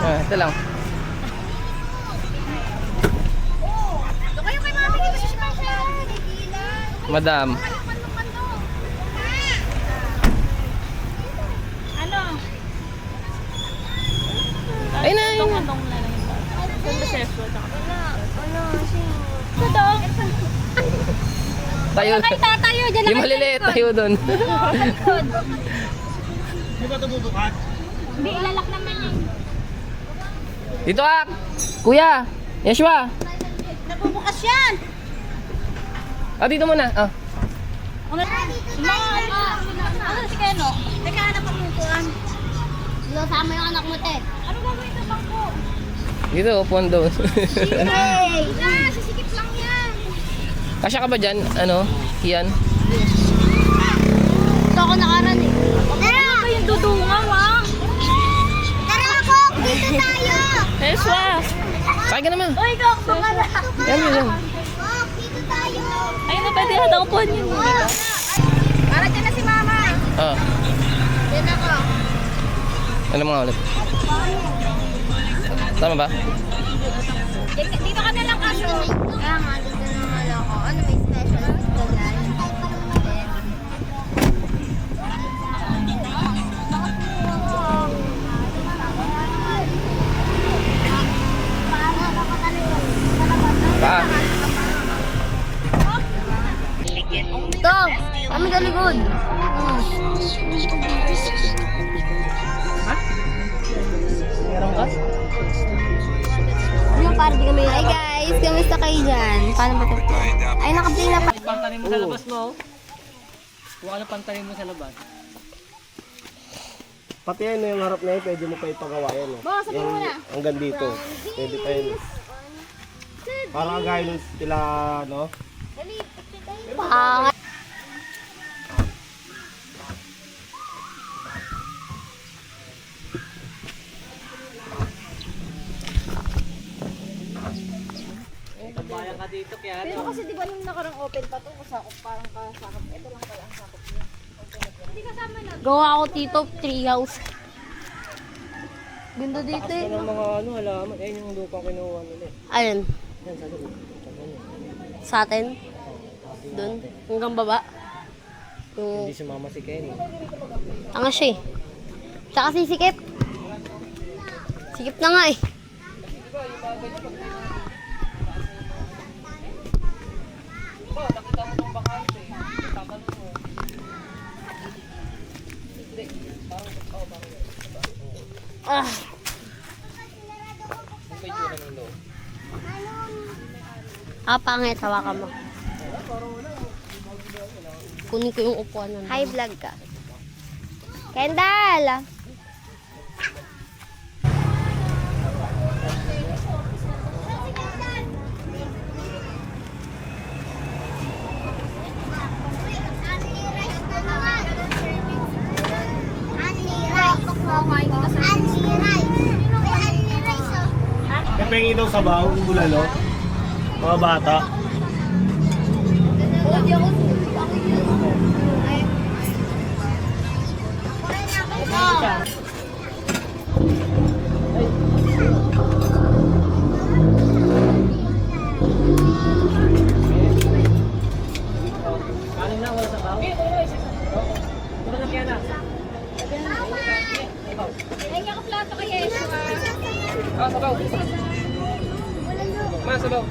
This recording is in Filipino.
Ito lang. Ito kayo kay mami, dito si Special. Madam. Ano? Ay na, ayun na. Tong lang yun. Ganda chef ko. Ano? Ito dong. Tayo. Kayo tatayo. Diyan lang Yung maliliit tayo doon. Di ba ito bubukas? Hindi, ilalak naman yun. Dito ah. Kuya. Yeshua. Nabubukas yan. Dito muna. Ano si Keno? Teka, hanap ang mukuan. Sama yung anak mo, te. Ano gagawin sa bangko? Dito, upuan doon. Hey! Sisikip lang yan. Kasya ka ba dyan? Ano? Kian? Ito ako nakaran eh. Tara! Ano ba yung dudungaw ah? Tara, Kok! Dito tayo! Yeshua. Sakay ka naman. Uy, Kok! Bumala! Yan, yan. Kok, dito tayo! Ayun na, pwede natin upuan yun. Para dyan na si Mama. Dyan ako. Ano mga ulit? Tama ba? Dito ka na lang kaso. Kaya nga, dito naman ako. Ano may special dito guys? Pa. Ito! Kami galigod. Meron ka? Ano para di kami... Hi guys! Kamusta kayo dyan? Paano ba ito? Ay, nakaplay na pa. Pantanin mo sa labas mo. Kung ano pantanin mo sa labas. Pati yan yung harap na yun, pwede mo pa ipagawa yan. Boss, sabi mo na. Hanggang dito. Pwede pa yun. Parang kagaya nung sila, no? Pangat. Bayan ka dito kaya Pero kasi di ba nung nakarang open pa to, sakop parang kasakop. Ito lang pala ang sakop niya. Hindi kasama na. Gawa ako tito, treehouse. Ganda dito eh. ng mga ano, halaman. Ayun yung lupang kinuha nila eh. Ayun, Yan sa loob. sa atin. Doon, hanggang baba. Yung Hindi sumama si Kenny. tanga siya eh. Tsaka sisikip. Sikip na nga eh. Ah. Pangit, hawakan mo. Kunin ko yung upuan nun. Hi vlog ka. Kendall! May pengi daw sa baho, yung bulalo. Mga bata. Kanin na, wala sa baho. Wala na kaya na. Kaya ka plato kay Yeshua. Sabaw. Ma, sabaw.